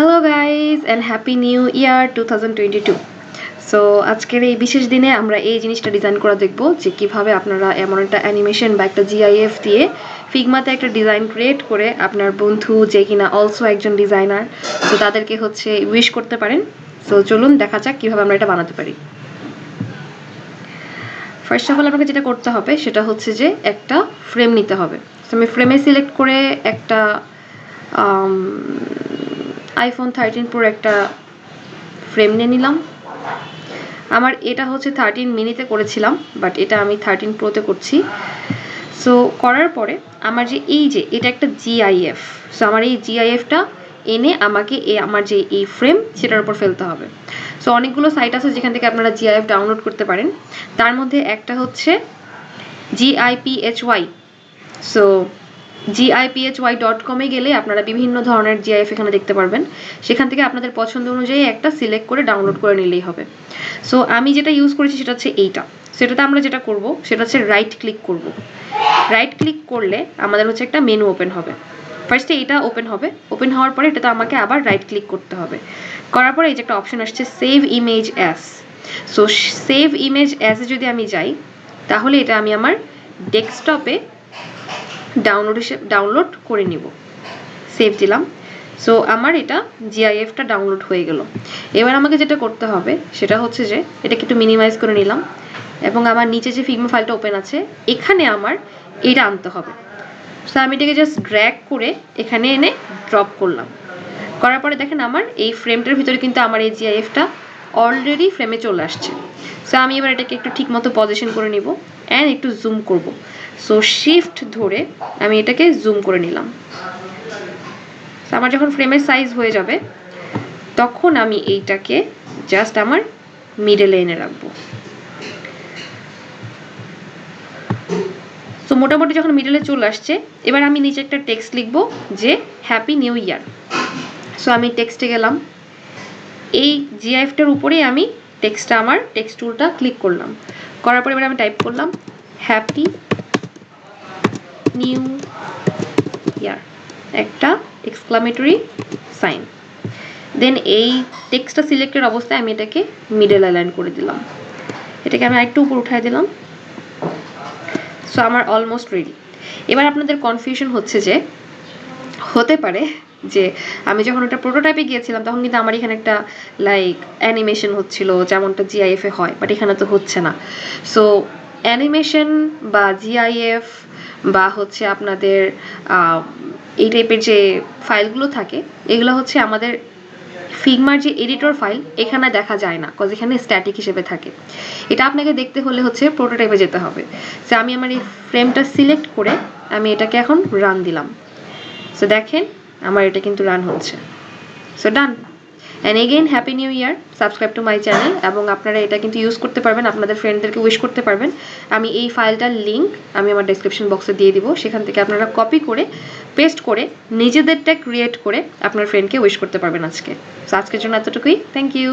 Hello guys and happy new year 2022। So আজকের এই বিশেষ দিনে আমরা এই জিনিসটা ডিজাইন করা দেখব যে কিভাবে আপনারা এমন একটা অ্যানিমেশন বা একটা জিআইএফ দিয়ে ফিগমাতে একটা ডিজাইন ক্রিয়েট করে আপনার বন্ধু যে কিনা অলসো একজন ডিজাইনার, তো তাদেরকে উইশ করতে পারেন। সো চলুন দেখা যাক কিভাবে আমরা এটা বানাতে পারি। ফার্স্ট অফ অল আপনাকে যেটা করতে হবে সেটা হচ্ছে যে একটা ফ্রেম নিতে হবে। তো আমি ফ্রেমে সিলেক্ট করে একটা আইফোন 13 প্রো একটা ফ্রেম নিয়ে নিলাম। আমার এটা হচ্ছে 13 মিনিতে করেছিলাম, বাট এটা আমি 13 প্রোতে করছি। সো করার পরে আমার এটা একটা জিআইএফ, সো আমার এই জিআইএফটা এনে আমাকে আমার যে এই ফ্রেম সেটার উপর ফেলতে হবে। সো অনেকগুলো সাইট আছে যেখান থেকে আপনারা জিআইএফ ডাউনলোড করতে পারেন। তার মধ্যে একটা হচ্ছে GIPHY। সো GIPHY.com গেলে আপনারা বিভিন্ন ধরনের জিআইএফ এখানে দেখতে পারবেন। সেখান থেকে আপনাদের পছন্দ অনুযায়ী একটা সিলেক্ট করে ডাউনলোড করে নিলেই হবে। সো আমি যেটা ইউজ করেছি সেটা হচ্ছে এইটা। সেটাতে আমরা যেটা করব সেটা হচ্ছে রাইট ক্লিক করব। রাইট ক্লিক করলে আমাদের হচ্ছে একটা মেনু ওপেন হবে। ফার্স্টে এটা ওপেন হবে, ওপেন হওয়ার পরে এটাতে আমাকে আবার রাইট ক্লিক করতে হবে। করার পরে এই যে একটা অপশন আসছে save image as. So save image অ্যাজে যদি আমি যাই তাহলে এটা আমি আমার ডেস্কটপে ডাউনলোড করে নিব। সেভ দিলাম। সো আমার এটা জিআইএফটা ডাউনলোড হয়ে গেল। এবার আমাকে যেটা করতে হবে সেটা হচ্ছে যে এটাকে একটু মিনিমাইজ করে নিলাম এবং আমার নিচে যে ফিগমা ফাইলটা ওপেন আছে এখানে আমার এটা আনতে হবে। সো আমি এটাকে জাস্ট ড্র্যাগ করে এখানে এনে ড্রপ করলাম। করার পরে দেখেন আমার এই ফ্রেমটার ভিতরে কিন্তু আমার এই জিআইএফটা অলরেডি ফ্রেমে চলে আসছে। সো আমি এবার এটাকে একটু ঠিক মতো পজিশন করে নিব অ্যান্ড একটু জুম করব। সো শিফট ধরে আমি এটাকে জুম করে নিলাম। আমার যখন ফ্রেমের সাইজ হয়ে যাবে তখন আমি এইটাকে জাস্ট আমার মিডলে এনে রাখবো। সো মোটামুটি যখন মিডলে চলে আসছে এবার আমি নিচে একটা টেক্সট লিখবো যে হ্যাপি নিউ ইয়ার। সো আমি টেক্সটে গেলাম, এই জিআইএফটার উপরেই আমি আমার টেক্সট টুলটা ক্লিক করলাম। করার পরে এবার আমি টাইপ করলাম হ্যাপি নিউ ইয়ার, একটা এক্সক্লামেটরি সাইন। দেন এই টেক্সটটা সিলেক্টের অবস্থায় আমি এটাকে মিডল অ্যালাইন করে দিলাম। এটাকে আমি আরেকটু উপর উঠায় দিলাম। সো আমার অলমোস্ট রেডি। এবার আপনাদের কনফিউশন হচ্ছে যে হতে পারে যে আমি যখন ওটা প্রোটোটাইপে গিয়েছিলাম তখন কিন্তু আমার এখানে একটা লাইক অ্যানিমেশন হচ্ছিল যেমনটা জিআইএফে হয়, বাট এখানে তো হচ্ছে না। সো অ্যানিমেশন বা জিআইএফ বা হচ্ছে আপনাদের এই টাইপের যে ফাইলগুলো থাকে এগুলো হচ্ছে আমাদের ফিগমার যে এডিটর ফাইল এখানে দেখা যায় না, কজ এখানে স্ট্যাটিক হিসেবে থাকে। এটা আপনাকে দেখতে হলে হচ্ছে প্রোটোটাইপে যেতে হবে। সো আমি আমার এই ফ্রেমটা সিলেক্ট করে আমি এটাকে এখন রান দিলাম। সো দেখেন আমার এটা কিন্তু রান হচ্ছে। So done. And again happy new year, subscribe to my channel. এবং আপনারা এটা কিন্তু ইউজ করতে পারবেন, আপনাদের ফ্রেন্ডদেরকে উইশ করতে পারবেন। আমি এই ফাইলটার লিঙ্ক আমি আমার ডেসক্রিপশন বক্সে দিয়ে দিব, সেখান থেকে আপনারা কপি করে পেস্ট করে নিজেদেরটা ক্রিয়েট করে আপনার ফ্রেন্ডকে উইশ করতে পারবেন আজকে। সো আজকের জন্য এতটুকুই। Thank you.